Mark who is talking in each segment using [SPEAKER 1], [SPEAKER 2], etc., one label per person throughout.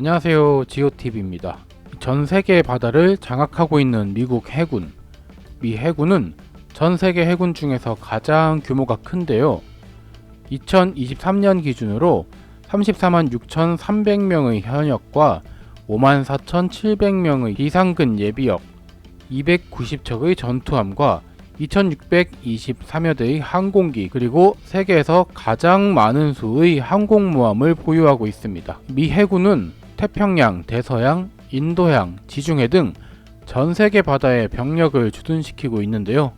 [SPEAKER 1] 안녕하세요, 지오TV입니다. 전 세계 바다를 장악하고 있는 미국 해군. 미 해군은 전 세계 해군 중에서 가장 규모가 큰데요. 2023년 기준으로 34만 6,300명의 현역과 54,700명의 비상근 예비역, 290척의 전투함과 2,623여 대의 항공기, 그리고 세계에서 가장 많은 수의 항공모함을 보유하고 있습니다. 미 해군은 태평양, 대서양, 인도양, 지중해 등 전 세계 바다에 병력을 주둔시키고 있는데요.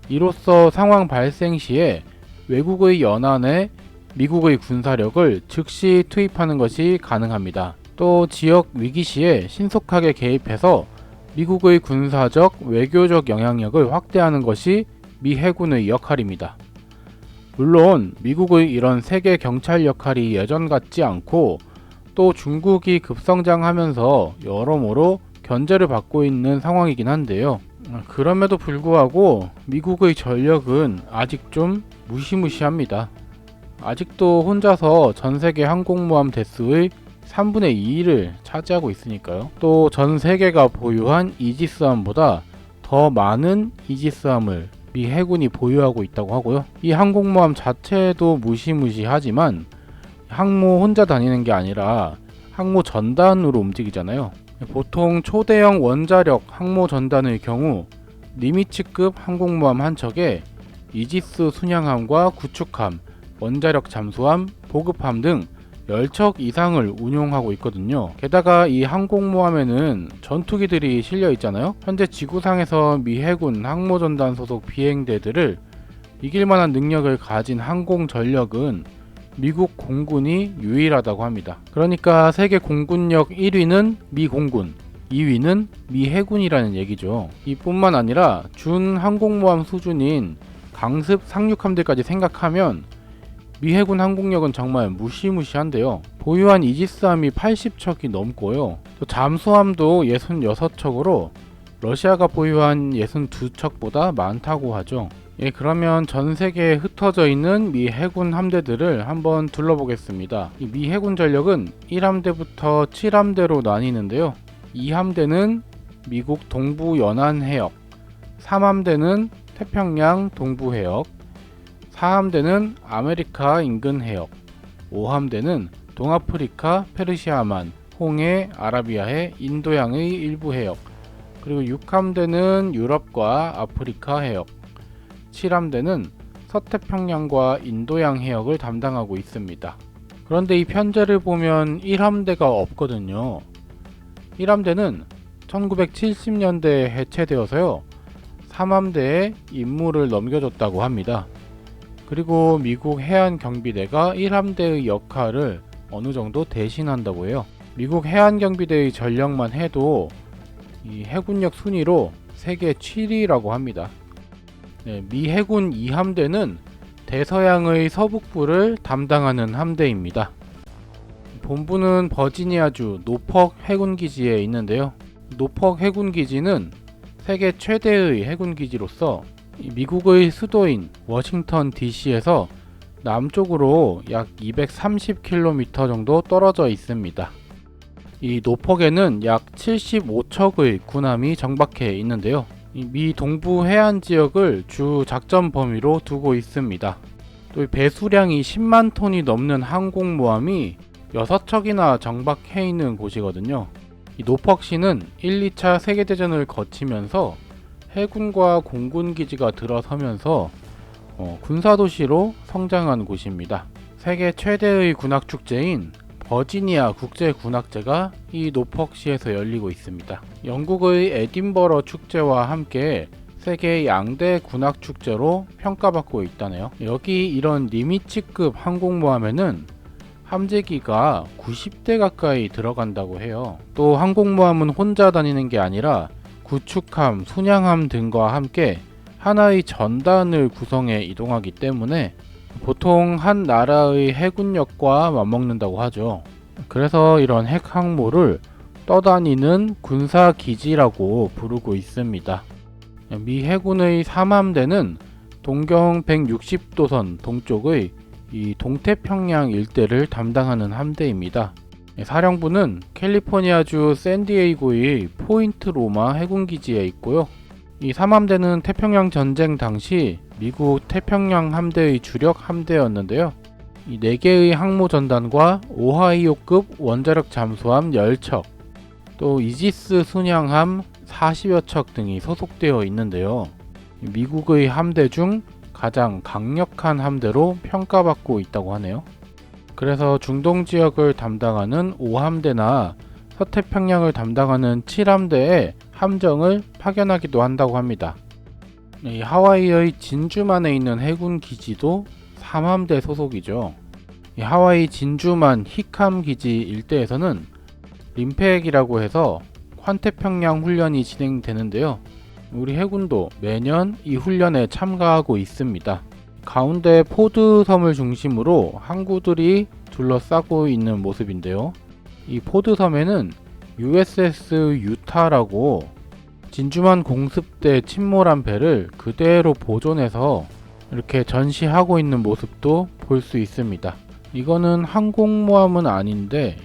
[SPEAKER 1] 이로써 상황 발생 시에 외국의 연안에 미국의 군사력을 즉시 투입하는 것이 가능합니다. 또 지역 위기 시에 신속하게 개입해서 미국의 군사적, 외교적 영향력을 확대하는 것이 미 해군의 역할입니다. 물론 미국의 이런 세계 경찰 역할이 예전 같지 않고 또 중국이 급성장하면서 여러모로 견제를 받고 있는 상황이긴 한데요. 그럼에도 불구하고 미국의 전력은 아직 좀 무시무시합니다. 아직도 혼자서 전세계 항공모함 대수의 3분의 2를 차지하고 있으니까요. 또 전 세계가 보유한 이지스함보다 더 많은 이지스함을 미 해군이 보유하고 있다고 하고요. 이 항공모함 자체도 무시무시하지만 항모 혼자 다니는 게 아니라 항모 전단으로 움직이잖아요. 보통 초대형 원자력 항모 전단의 경우 니미츠급 항공모함 한 척에 이지스 순양함과 구축함, 원자력 잠수함, 보급함 등 10척 이상을 운용하고 있거든요. 게다가 이 항공모함에는 전투기들이 실려 있잖아요. 현재 지구상에서 미 해군 항모전단 소속 비행대들을 이길 만한 능력을 가진 항공 전력은 미국 공군이 유일하다고 합니다. 그러니까 세계 공군력 1위는 미 공군, 2위는 미 해군이라는 얘기죠. 이뿐만 아니라 준 항공모함 수준인 강습 상륙함들까지 생각하면 미 해군 항공력은 정말 무시무시한데요. 보유한 이지스함이 80척이 넘고요. 또 잠수함도 66척으로 러시아가 보유한 62척보다 많다고 하죠. 그러면 전 세계에 흩어져 있는 미 해군 함대들을 한번 둘러보겠습니다. 이 미 해군 전력은 1함대부터 7함대로 나뉘는데요. 2함대는 미국 동부 연안 해역, 3함대는 태평양 동부 해역, 4함대는 아메리카 인근 해역, 5함대는 동아프리카 페르시아만, 홍해, 아라비아해, 인도양의 일부 해역, 그리고 6함대는 유럽과 아프리카 해역, 7함대는 서태평양과 인도양 해역을 담당하고 있습니다. 그런데 이 편제를 보면 1함대가 없거든요. 1함대는 1970년대에 해체되어서요, 3함대에 임무를 넘겨줬다고 합니다. 그리고 미국 해안경비대가 1함대의 역할을 어느 정도 대신한다고 해요. 미국 해안경비대의 전력만 해도 이 해군력 순위로 세계 7위라고 합니다. 미 해군 2함대는 대서양의 서북부를 담당하는 함대입니다. 본부는 버지니아주 노퍽 해군기지에 있는데요. 노퍽 해군기지는 세계 최대의 해군기지로서 미국의 수도인 워싱턴 DC에서 남쪽으로 약 230km 정도 떨어져 있습니다. 이 노퍽에는 약 75척의 군함이 정박해 있는데요. 미 동부 해안 지역을 주 작전 범위로 두고 있습니다. 또 배수량이 10만 톤이 넘는 항공모함이 6척이나 정박해 있는 곳이거든요. 이 노퍽시는 1, 2차 세계대전을 거치면서 해군과 공군 기지가 들어서면서 군사도시로 성장한 곳입니다. 세계 최대의 군악축제인 버지니아 국제군악제가 이 노퍽시에서 열리고 있습니다. 영국의 에딘버러 축제와 함께 세계 양대 군악축제로 평가받고 있다네요. 여기 이런 니미츠급 항공모함에는 함재기가 90대 가까이 들어간다고 해요. 또 항공모함은 혼자 다니는 게 아니라 구축함, 순양함 등과 함께 하나의 전단을 구성해 이동하기 때문에 보통 한 나라의 해군력과 맞먹는다고 하죠. 그래서 이런 핵항모를 떠다니는 군사기지라고 부르고 있습니다. 미 해군의 3함대는 동경 160도선 동쪽의 이 동태평양 일대를 담당하는 함대입니다. 사령부는 캘리포니아주 샌디에이고의 포인트 로마 해군기지에 있고요. 이 3함대는 태평양 전쟁 당시 미국 태평양 함대의 주력 함대였는데요. 이 4개의 항모전단과 오하이오급 원자력 잠수함 10척, 또 이지스 순양함 40여 척 등이 소속되어 있는데요. 미국의 함대 중 가장 강력한 함대로 평가받고 있다고 하네요. 그래서 중동 지역을 담당하는 5함대나 서태평양을 담당하는 7함대에 함정을 파견하기도 한다고 합니다. 이 하와이의 진주만에 있는 해군 기지도 3함대 소속이죠. 이 하와이 진주만 히캄 기지 일대에서는 림팩이라고 해서 환태평양 훈련이 진행되는데요. 우리 해군도 매년 이 훈련에 참가하고 있습니다. 가운데 포드 섬을 중심으로 항구들이 둘러싸고 있는 모습인데요. 이 포드 섬에는 USS 유타라고 진주만 공습 때 침몰한 배를 그대로 보존해서 이렇게 전시하고 있는 모습도 볼 수 있습니다. 이거는 항공모함은 아닌데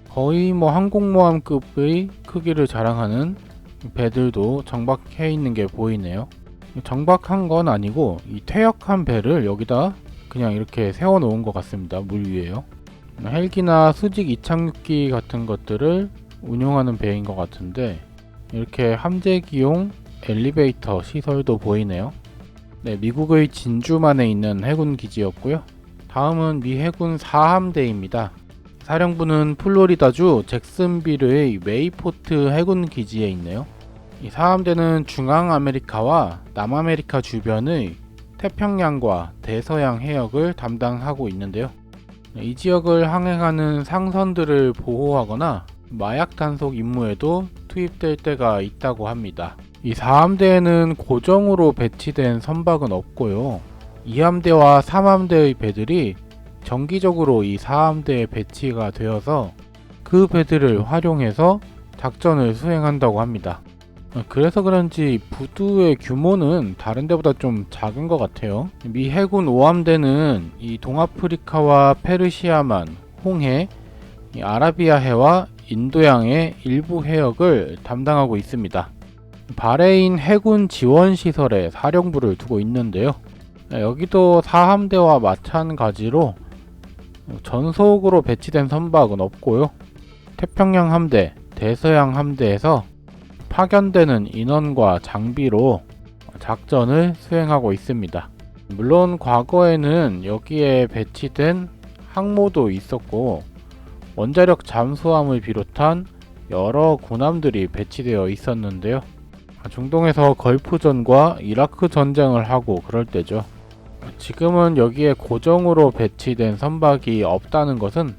[SPEAKER 1] 거의 항공모함급의 크기를 자랑하는 배들도 정박해 있는 게 보이네요. 정박한 건 아니고 이 퇴역한 배를 여기다 그냥 이렇게 세워 놓은 것 같습니다. 물 위에요. 헬기나 수직 이착륙기 같은 것들을 운용하는 배인 것 같은데 이렇게 함재기용 엘리베이터 시설도 보이네요. 네, 미국의 진주만에 있는 해군 기지였고요. 다음은 미 해군 4함대입니다. 사령부는 플로리다주 잭슨빌의 메이포트 해군 기지에 있네요. 이 4함대는 중앙아메리카와 남아메리카 주변의 태평양과 대서양 해역을 담당하고 있는데요. 이 지역을 항행하는 상선들을 보호하거나 마약 단속 임무에도 투입될 때가 있다고 합니다. 이 4함대에는 고정으로 배치된 선박은 없고요. 2함대와 3함대의 배들이 정기적으로 이 4함대에 배치가 되어서 그 배들을 활용해서 작전을 수행한다고 합니다. 그래서 그런지 부두의 규모는 다른 데보다 좀 작은 것 같아요. 미 해군 5함대는 이 동아프리카와 페르시아만, 홍해, 이 아라비아해와 인도양의 일부 해역을 담당하고 있습니다. 바레인 해군 지원시설에 사령부를 두고 있는데요. 여기도 4함대와 마찬가지로 전속으로 배치된 선박은 없고요. 태평양 함대, 대서양 함대에서 파견되는 인원과 장비로 작전을 수행하고 있습니다. 물론 과거에는 여기에 배치된 항모도 있었고 원자력 잠수함을 비롯한 여러 군함들이 배치되어 있었는데요. 중동에서 걸프전과 이라크 전쟁을 하고 그럴 때죠. 지금은 여기에 고정으로 배치된 선박이 없다는 것은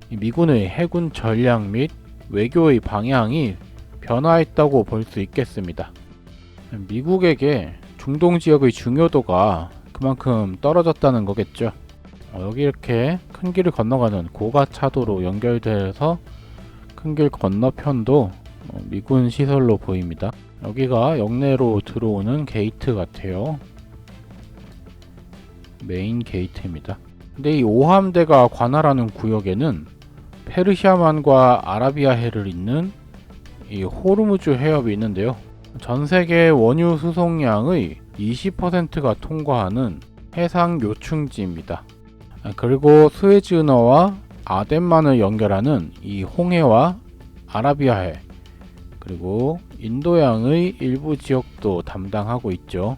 [SPEAKER 1] 미군의 해군 전략 및 외교의 방향이 변화했다고 볼 수 있겠습니다. 미국에게 중동 지역의 중요도가 그만큼 떨어졌다는 거겠죠. 여기 이렇게 큰 길을 건너가는 고가차도로 연결돼서 큰 길 건너편도 미군 시설로 보입니다. 여기가 역내로 들어오는 게이트 같아요. 메인 게이트입니다. 근데 이 5함대가 관할하는 구역에는 페르시아만과 아라비아해를 잇는 이 호르무즈 해협이 있는데요. 전 세계 원유 수송량의 20%가 통과하는 해상 요충지입니다. 그리고 스웨즈 운하와 아덴만을 연결하는 이 홍해와 아라비아해, 그리고 인도양의 일부 지역도 담당하고 있죠.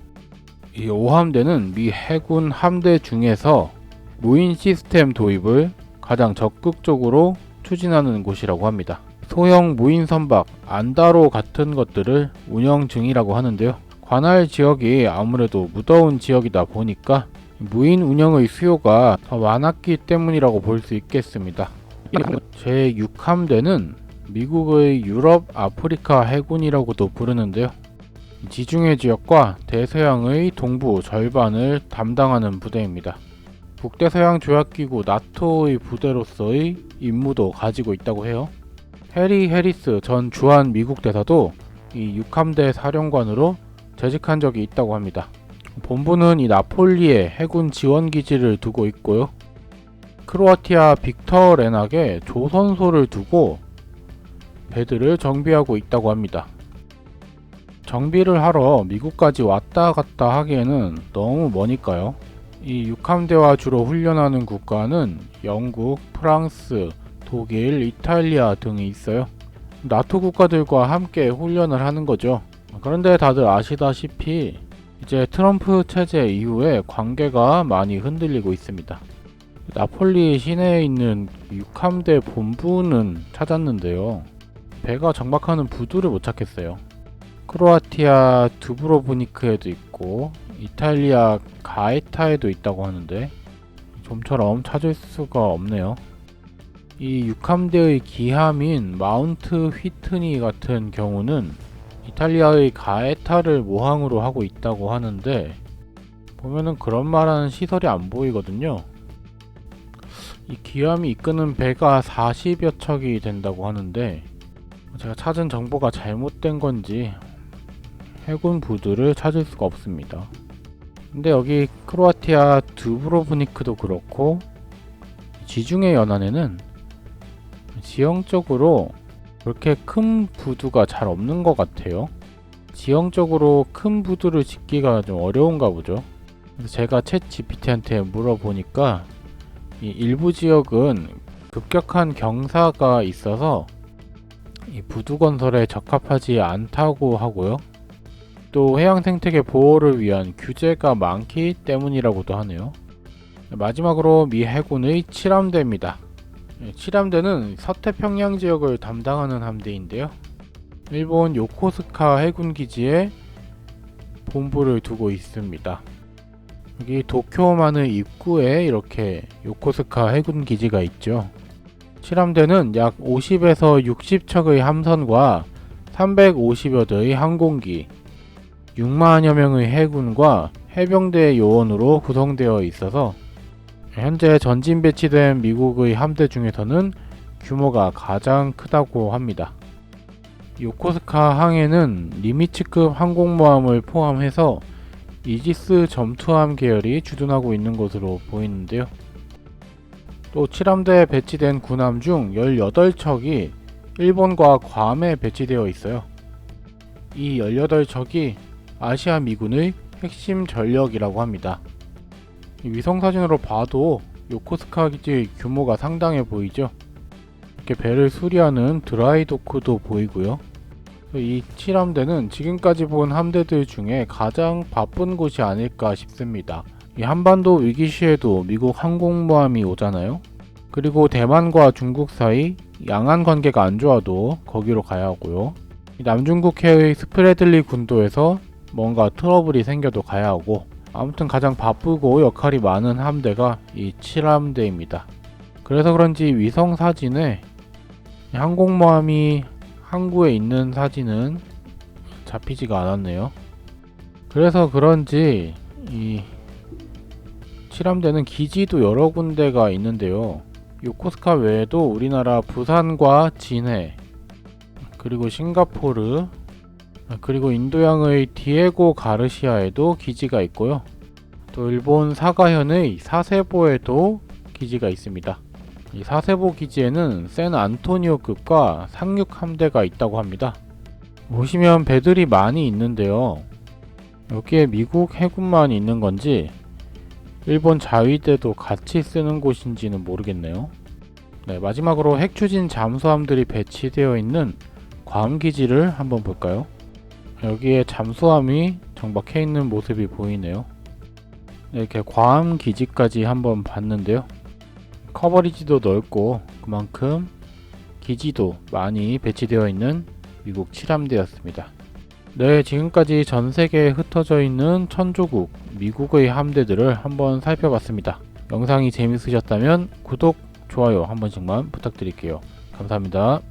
[SPEAKER 1] 이 5함대는 미 해군 함대 중에서 무인 시스템 도입을 가장 적극적으로 추진하는 곳이라고 합니다. 소형 무인 선박 안다로 같은 것들을 운영 중이라고 하는데요. 관할 지역이 아무래도 무더운 지역이다 보니까 무인 운영의 수요가 더 많았기 때문이라고 볼 수 있겠습니다. 제6함대는 미국의 유럽 아프리카 해군이라고도 부르는데요. 지중해 지역과 대서양의 동부 절반을 담당하는 부대입니다. 북대서양 조약기구 나토의 부대로서의 임무도 가지고 있다고 해요. 해리 해리스 전 주한 미국 대사도 이 6함대 사령관으로 재직한 적이 있다고 합니다. 본부는 이 나폴리에 해군 지원기지를 두고 있고요. 크로아티아 빅터 레낙에 조선소를 두고 배들을 정비하고 있다고 합니다. 정비를 하러 미국까지 왔다 갔다 하기에는 너무 머니까요. 이 육함대와 주로 훈련하는 국가는 영국, 프랑스, 독일, 이탈리아 등이 있어요. 나토 국가들과 함께 훈련을 하는 거죠. 그런데 다들 아시다시피 이제 트럼프 체제 이후에 관계가 많이 흔들리고 있습니다. 나폴리 시내에 있는 육함대 본부는 찾았는데요. 배가 정박하는 부두를 못 찾겠어요. 크로아티아 두브로브니크에도 있고 이탈리아 가에타에도 있다고 하는데 좀처럼 찾을 수가 없네요. 이 육함대의 기함인 마운트 휘트니 같은 경우는 이탈리아의 가에타를 모항으로 하고 있다고 하는데 보면은 그런 말하는 시설이 안 보이거든요. 이 기함이 이끄는 배가 40여 척이 된다고 하는데 제가 찾은 정보가 잘못된 건지 해군 부두를 찾을 수가 없습니다. 근데 여기 크로아티아 두브로브니크도 그렇고 지중해 연안에는 지형적으로 그렇게 큰 부두가 잘 없는 것 같아요. 지형적으로 큰 부두를 짓기가 좀 어려운가 보죠. 그래서 제가 챗 GPT한테 물어보니까 이 일부 지역은 급격한 경사가 있어서 이 부두 건설에 적합하지 않다고 하고요. 또 해양 생태계 보호를 위한 규제가 많기 때문이라고도 하네요. 마지막으로 미 해군의 칠함대입니다. 칠함대는 서태평양 지역을 담당하는 함대인데요. 일본 요코스카 해군기지에 본부를 두고 있습니다. 여기 도쿄만의 입구에 이렇게 요코스카 해군기지가 있죠. 칠함대는 약 50에서 60척의 함선과 350여 대의 항공기, 6만여 명의 해군과 해병대 요원으로 구성되어 있어서 현재 전진 배치된 미국의 함대 중에서는 규모가 가장 크다고 합니다. 요코스카 항에는 니미츠급 항공모함을 포함해서 이지스 잠수함 계열이 주둔하고 있는 것으로 보이는데요. 또 칠함대에 배치된 군함 중 18척이 일본과 괌에 배치되어 있어요. 이 18척이 아시아 미군의 핵심 전력이라고 합니다. 위성사진으로 봐도 요코스카 기지의 규모가 상당해 보이죠. 이렇게 배를 수리하는 드라이도크도 보이고요. 이 칠함대는 지금까지 본 함대들 중에 가장 바쁜 곳이 아닐까 싶습니다. 이 한반도 위기 시에도 미국 항공모함이 오잖아요. 그리고 대만과 중국 사이 양안 관계가 안 좋아도 거기로 가야 하고요. 남중국해의 스프래들리 군도에서 뭔가 트러블이 생겨도 가야 하고, 아무튼 가장 바쁘고 역할이 많은 함대가 이 칠함대입니다. 그래서 그런지 위성 사진에 항공모함이 항구에 있는 사진은 잡히지가 않았네요. 그래서 그런지 이 칠함대는 기지도 여러 군데가 있는데요. 요코스카 외에도 우리나라 부산과 진해, 그리고 싱가포르, 그리고 인도양의 디에고 가르시아에도 기지가 있고요. 또 일본 사가현의 사세보에도 기지가 있습니다. 이 사세보 기지에는 샌 안토니오급과 상륙 함대가 있다고 합니다. 보시면 배들이 많이 있는데요. 여기에 미국 해군만 있는 건지 일본 자위대도 같이 쓰는 곳인지는 모르겠네요. 네, 마지막으로 핵추진 잠수함들이 배치되어 있는 괌 기지를 한번 볼까요? 여기에 잠수함이 정박해 있는 모습이 보이네요. 네, 이렇게 괌 기지까지 한번 봤는데요. 커버리지도 넓고 그만큼 기지도 많이 배치되어 있는 미국 칠함대였습니다. 네, 지금까지 전세계에 흩어져 있는 천조국 미국의 함대들을 한번 살펴봤습니다. 영상이 재밌으셨다면 구독, 좋아요 한 번씩만 부탁드릴게요. 감사합니다.